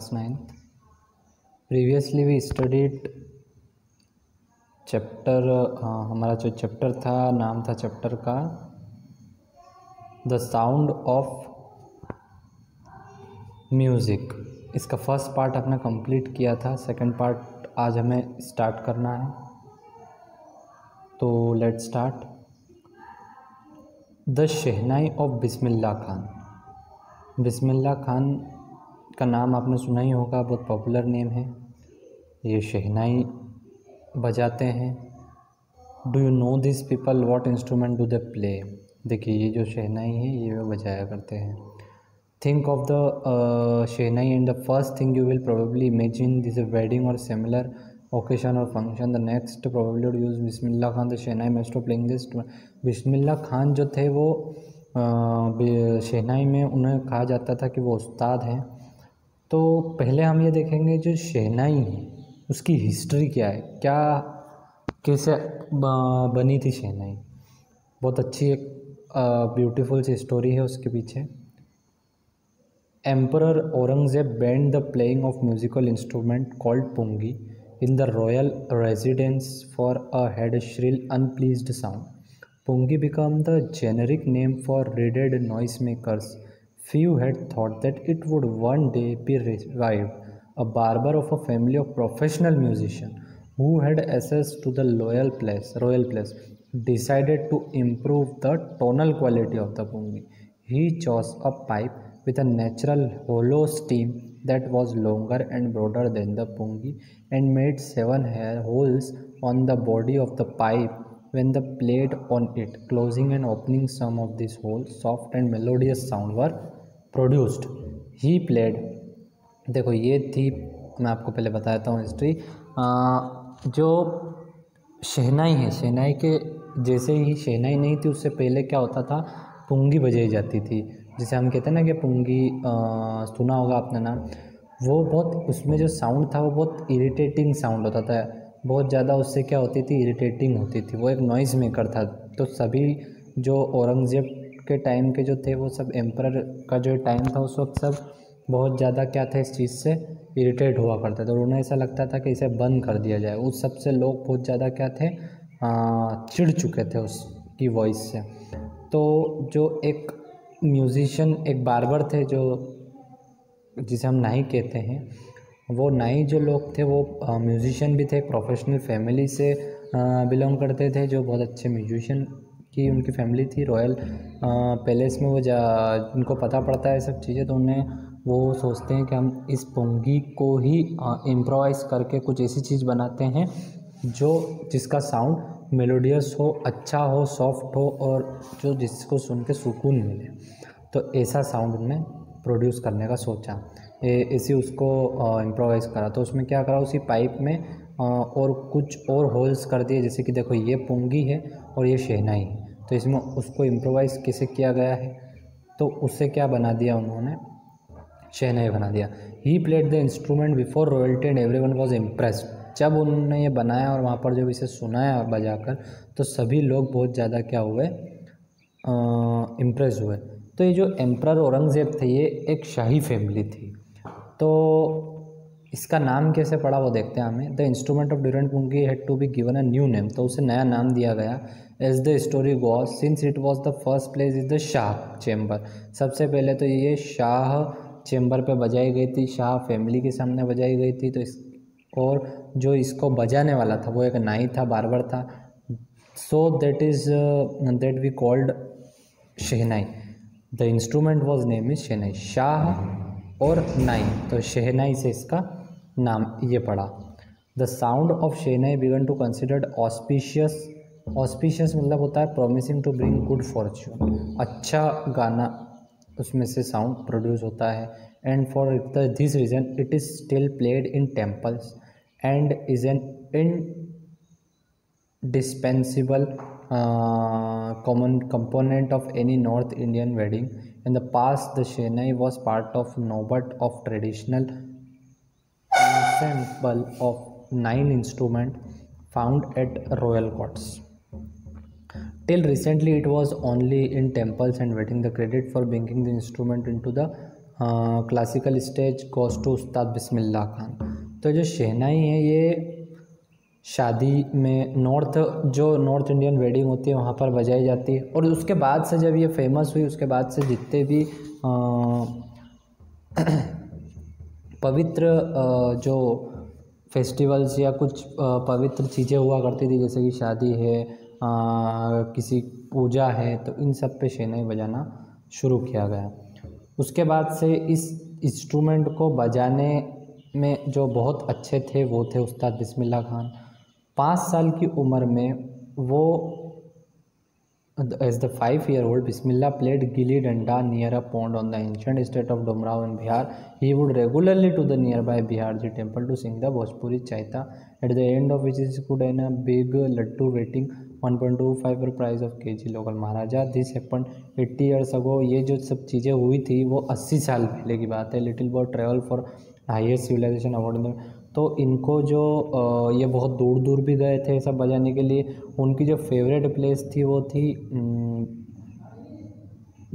class 9th. Previously we studied chapter हमारा जो chapter था नाम था चैप्टर का द साउंड ऑफ म्यूज़िक। इसका फर्स्ट पार्ट हमने कंप्लीट किया था, सेकंड पार्ट आज हमें स्टार्ट करना है। तो let's start. The shehnai of Bismillah Khan. Bismillah Khan का नाम आपने सुना ही होगा, बहुत पॉपुलर नेम है। ये शहनाई बजाते हैं। Do you know this people, what instrument do they play. देखिए ये जो शहनाई है ये वो बजाया करते हैं। Think of the shehnai and the first thing you will probably imagine this wedding और सिमिलर ओकेशन और function. The next probably would use Bismillah Khan the shehnai master playing this. Bismillah Khan जो थे वो शहनाई में उन्हें कहा जाता था कि वो उस्ताद हैं। तो पहले हम ये देखेंगे जो शहनाई है उसकी हिस्ट्री क्या है, क्या कैसे बनी थी शहनाई। बहुत अच्छी एक ब्यूटीफुल सी स्टोरी है उसके पीछे। Emperor Aurangzeb banned the playing of musical instrument called pungi in the royal residence for a had shrill unpleased sound. Pungi became the generic name for reeded noisemakers. Few had thought that it would one day be revived. A barber of a family of professional musicians who had access to the royal place decided to improve the tonal quality of the pungi. He chose a pipe with a natural hollow stem that was longer and broader than the pungi and made 7 hair holes on the body of the pipe when the played on it. Closing and opening some of these holes, soft and melodious sound were produced. He played। देखो ये थी, मैं आपको पहले बताता हूँ history. जो शहनाई है, शहनाई के जैसे ही शहनाई नहीं थी उससे पहले क्या होता था, पुंगी बजाई जाती थी। जैसे हम कहते हैं ना कि पुंगी, सुना होगा आपने नाम। वो बहुत, उसमें जो साउंड था वो बहुत इरिटेटिंग साउंड होता था, बहुत ज़्यादा उससे क्या होती थी, इरिटेटिंग होती थी। वो एक नॉइज़ मेकर था। तो सभी जो औरंगज़ेब के टाइम के जो थे वो सब, एम्परर का जो टाइम था उस वक्त सब बहुत ज़्यादा क्या था, इस चीज़ से इरिटेट हुआ करते थे। और उन्हें ऐसा लगता था कि इसे बंद कर दिया जाए। उस सब से लोग बहुत ज़्यादा क्या थे, चिढ़ चुके थे उसकी वॉइस से। तो जो एक म्यूज़िशियन, एक बार्बर थे जो, जिसे हम नाई कहते हैं, वो नाई जो लोग थे वो म्यूज़िशियन भी थे, एक प्रोफेशनल फैमिली से बिलोंग करते थे, जो बहुत अच्छे म्यूज़िशियन की उनकी फैमिली थी। रॉयल पैलेस में वो उनको पता पड़ता है सब चीज़ें, तो उन्हें वो सोचते हैं कि हम इस पुंगी को ही इम्प्रोवाइज़ करके कुछ ऐसी चीज़ बनाते हैं जो जिसका साउंड मेलोडियस हो, अच्छा हो, सॉफ्ट हो और जो जिसको सुन के सुकून मिले। तो ऐसा साउंड उन्होंने प्रोड्यूस करने का सोचा, ऐसे उसको इम्प्रोवाइज़ करा। तो उसमें क्या करा, उसी पाइप में और कुछ और होल्स कर दिए। जैसे कि देखो ये पुंगी है और ये शहनाई है, तो इसमें उसको इम्प्रोवाइज़ कैसे किया गया है, तो उससे क्या बना दिया उन्होंने, शहनाई बना दिया। He played the instrument before royalty and everyone was impressed. जब उन्होंने ये बनाया और वहाँ पर जब इसे सुनाया बजाकर, तो सभी लोग बहुत ज़्यादा क्या हुए, इम्प्रेस हुए। तो ये जो एम्परर औरंगज़ेब थे ये एक शाही फैमिली थी। तो इसका नाम कैसे पड़ा वो देखते हैं हमें। The instrument of durant pungi had to be given a new name. तो उसे नया नाम दिया गया। As the story goes, since it was the first place is the Shah chamber. सबसे पहले तो ये शाह चैम्बर पे बजाई गई थी, शाह फैमिली के सामने बजाई गई थी। तो और जो इसको बजाने वाला था वो एक नाई था, बार्बर था। So that we called shehnai. The instrument was name is shehnai. शाह और नाई, तो शहनाई से इसका नाम ये पड़ा। The sound of shehnai began to considered auspicious. Auspicious मतलब होता है promising to bring good fortune. अच्छा गाना उसमें से साउंड प्रोड्यूस होता है। And for this reason it is still played in temples and is an indispensable common component of any North Indian wedding. In the past, the Shehnai was part of Nobat of traditional ensemble of 9 instruments found at royal courts. Till recently, it was only in temples and wedding. The credit for bringing the instrument into the classical stage goes to Ustad Bismillah Khan. तो जो शहनाई है ये शादी में north Indian wedding होती है वहाँ पर बजाई जाती है। और उसके बाद से जब ये फेमस हुई उसके बाद से जितने भी पवित्र जो फेस्टिवल्स या कुछ पवित्र चीज़ें हुआ करती थी, जैसे कि शादी है, किसी पूजा है, तो इन सब पे शहनाई बजाना शुरू किया गया। उसके बाद से इस इंस्ट्रूमेंट को बजाने में जो बहुत अच्छे थे वो थे उस्ताद बिस्मिल्लाह खान। 5 साल की उम्र में वो as the 5-year-old Bismillah played gilli danda near a pond on the ancient state of Dumrao in Bihar. He would regularly to the nearby Biharji temple to sing the Bhojpuri Chaita, at the end of which is put in a big laddu waiting 1.25 for price of kg local Maharaja. This happened 80 years ago. ये जो सब चीज़ें हुई थी वो 80 साल पहले की बात है। Little boy travel for highest civilization award में, तो इनको जो ये बहुत दूर दूर भी गए थे सब बजाने के लिए। उनकी जो फेवरेट प्लेस थी वो थी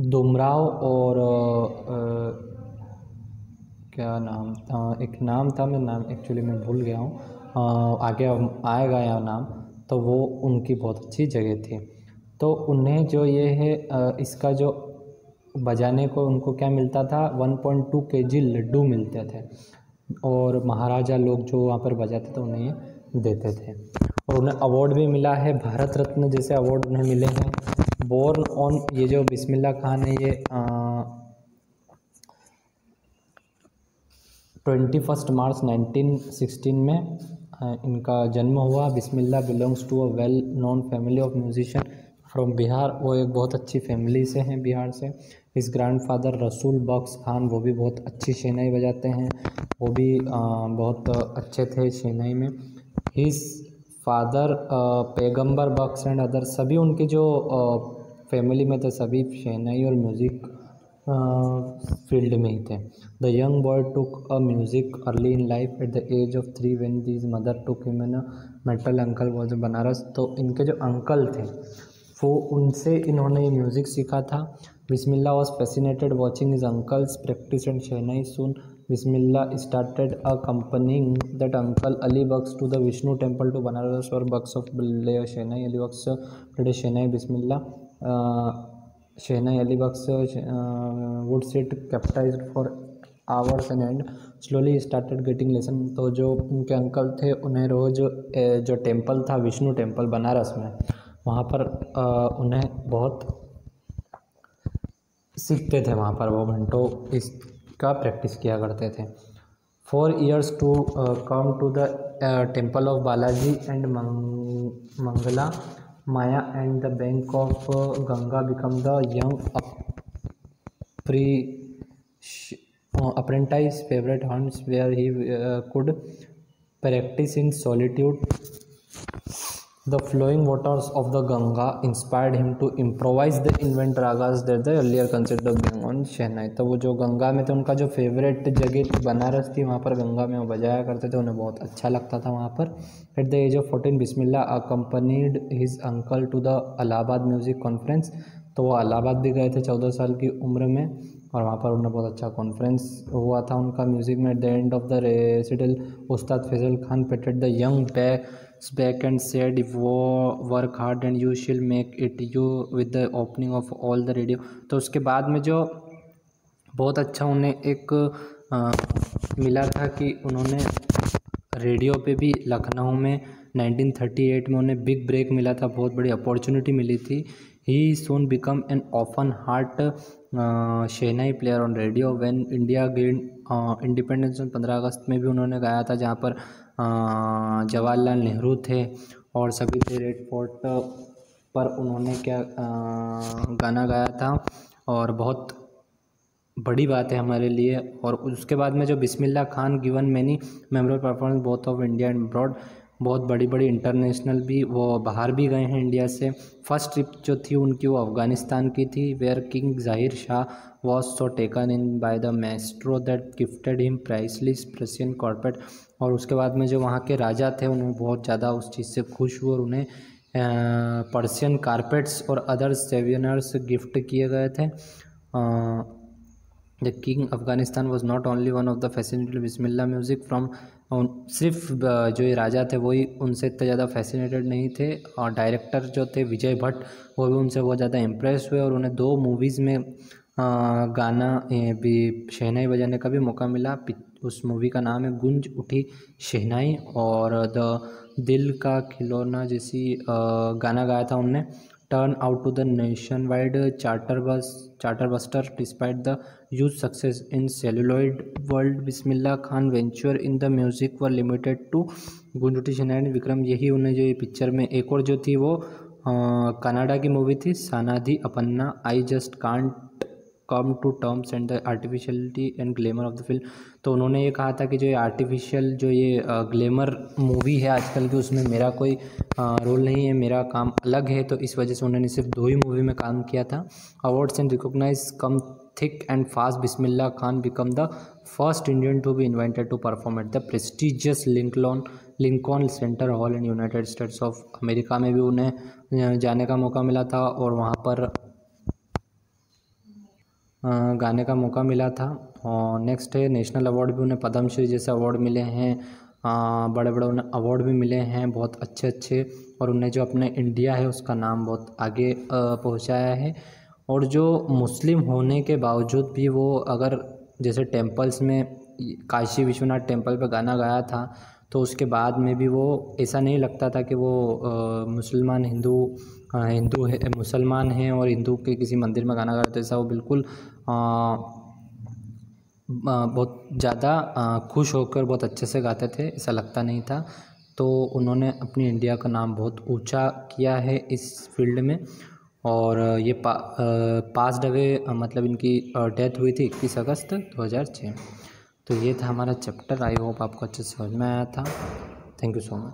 दुमराव, और क्या नाम था, एक नाम था, मैं नाम एक्चुअली मैं भूल गया हूँ, आगे आएगा यह नाम। तो वो उनकी बहुत अच्छी जगह थी। तो उन्हें जो ये है इसका जो बजाने को उनको क्या मिलता था, 1.2 kg लड्डू मिलते थे, और महाराजा लोग जो वहाँ पर बजाते थे उन्हें ये देते थे। और उन्हें अवार्ड भी मिला है, भारत रत्न जैसे अवार्ड उन्हें मिले हैं। बोर्न ऑन, ये जो बिस्मिल्लाह खान है ये 21 मार्च 1916 में इनका जन्म हुआ। Bismillah belongs to a well known family of musician from Bihar. वो एक बहुत अच्छी फैमिली से हैं, बिहार से। इस ग्रैंडफादर रसूल बख्श खान, वो भी बहुत अच्छी शहनाई बजाते हैं, वो भी बहुत अच्छे थे शहनाई में। हिज फादर पैगंबर बख्श एंड अदर, सभी उनके जो फैमिली में थे सभी शहनाई और म्यूज़िक फील्ड में ही थे। The young boy took a music early in life at the age of 3 when this mother took him in a metal uncle was Banaras. तो इनके जो अंकल थे वो उनसे इन्होंने ये म्यूज़िक सीखा था। Bismillah was fascinated watching his uncles practice and shehnai. Soon Bismillah started accompanying that uncle Ali Bakhsh to the Vishnu temple to Banaras और Bakhsh of shehnai Ali Bakhsh today shehnai Bismillah shehnai Ali Bakhsh would sit captivated for hours and and slowly started getting lesson. तो जो उनके अंकल थे उन्हें रोज़ जो temple था Vishnu temple Banaras में, वहाँ पर उन्हें बहुत सीखते थे, वहाँ पर वो घंटों इसका प्रैक्टिस किया करते थे। 4 years to come to the temple of Balaji and Mangala Maya and the bank of Ganga become the young apprentice favorite haunts where he could practice in solitude. The flowing waters of the Ganga inspired him to improvise the invent ragas that the earlier considered being on शहनाई। तो वो जो गंगा में थे उनका जो favourite जगह बनारस थी, वहाँ पर गंगा में वो बजाया करते थे, उन्हें बहुत अच्छा लगता था वहाँ पर। At the age of 14 Bismillah accompanied his uncle to the Allahabad music conference. तो वो इलाहाबाद भी गए थे 14 साल की उम्र में, और वहाँ पर उन्हें बहुत अच्छा कॉन्फ्रेंस हुआ था उनका म्यूज़िक में। At the end of the recital Ustad Faizal Khan patted the young back and said, if you work hard and you shall make it, you with the opening of all the radio। तो उसके बाद में जो बहुत अच्छा उन्हें एक मिला था कि उन्होंने रेडियो पे भी लखनऊ में 1938 में उन्हें बिग ब्रेक मिला था, बहुत बड़ी अपॉर्चुनिटी मिली थी। He soon become an often heard shehnai player on radio when India gain independence. 15 अगस्त में भी उन्होंने गाया था, जहाँ पर जवाहरलाल नेहरू थे और सभी थे। रेड फोर्ट पर उन्होंने क्या गाना गाया था, और बहुत बड़ी बात है हमारे लिए। और उसके बाद में जो Bismillah Khan given many memorable performance both of India and abroad, बहुत बड़ी बड़ी इंटरनेशनल भी, वो बाहर भी गए हैं इंडिया से। फर्स्ट ट्रिप जो थी उनकी वो अफ़गानिस्तान की थी, where king Zahir Shah was so taken in by the maestro that gifted him priceless Persian carpet. और उसके बाद में जो वहाँ के राजा थे उन्हें बहुत ज़्यादा उस चीज़ से खुश हुए और उन्हें पर्शियन कारपेट्स और अदर सेवियनर्स गिफ्ट किए गए थे। The king Afghanistan was not only one of the fascinated Bismillah music from, सिर्फ जो ये राजा थे वही उनसे इतने ज़्यादा फैसिनेटेड नहीं थे, और डायरेक्टर जो थे विजय भट्ट वो भी उनसे बहुत ज़्यादा इम्प्रेस हुए, और उन्हें 2 मूवीज़ में गाना भी शहनाई बजाने का भी मौका मिला। उस मूवी का नाम है गूंज उठी शहनाई, और द दिल का खिलौना जैसी गाना गाया था उनने। Turn out to the nation wide charter buster despite the huge success in celluloid world, Bismillah Khan venture in the music were limited to Goonj Uthi शहनाई विक्रम। यही उन्हें जो ये पिक्चर में एक और जो थी वो कनाडा की मूवी थी Sanaadi Appanna, I just can't come to terms and the artificiality and glamour of the film. तो उन्होंने ये कहा था कि जो ये आर्टिफिशियल जो ये ग्लैमर मूवी है आजकल की, उसमें मेरा कोई रोल नहीं है, मेरा काम अलग है, तो इस वजह से उन्होंने सिर्फ 2 ही मूवी में काम किया था। Awards and recognize come thick and fast, Bismillah Khan become the first Indian to be invited to perform at the prestigious Lincoln center hall in United States of America में भी उन्हें जाने का मौका मिला था, और वहाँ पर गाने का मौका मिला था। और नेक्स्ट है नेशनल अवार्ड भी उन्हें पद्मश्री जैसे अवार्ड मिले हैं, बड़े बड़े उन्हें अवार्ड भी मिले हैं बहुत अच्छे अच्छे, और उन्हें जो अपने इंडिया है उसका नाम बहुत आगे पहुंचाया है। और जो मुस्लिम होने के बावजूद भी वो अगर जैसे टेम्पल्स में काशी विश्वनाथ टेम्पल पर गाना गाया था, तो उसके बाद में भी वो ऐसा नहीं लगता था कि वो मुसलमान हिंदू है, मुसलमान हैं और हिंदू के किसी मंदिर में गाना गा रहे थे। ऐसा वो बिल्कुल बहुत ज़्यादा खुश होकर बहुत अच्छे से गाते थे, ऐसा लगता नहीं था। तो उन्होंने अपनी इंडिया का नाम बहुत ऊंचा किया है इस फील्ड में। और ये पास्ड अवे मतलब इनकी डेथ हुई थी 21 अगस्त 2006। तो ये था हमारा चैप्टर। आई होप आपको अच्छे से समझ में आया था। Thank you so much.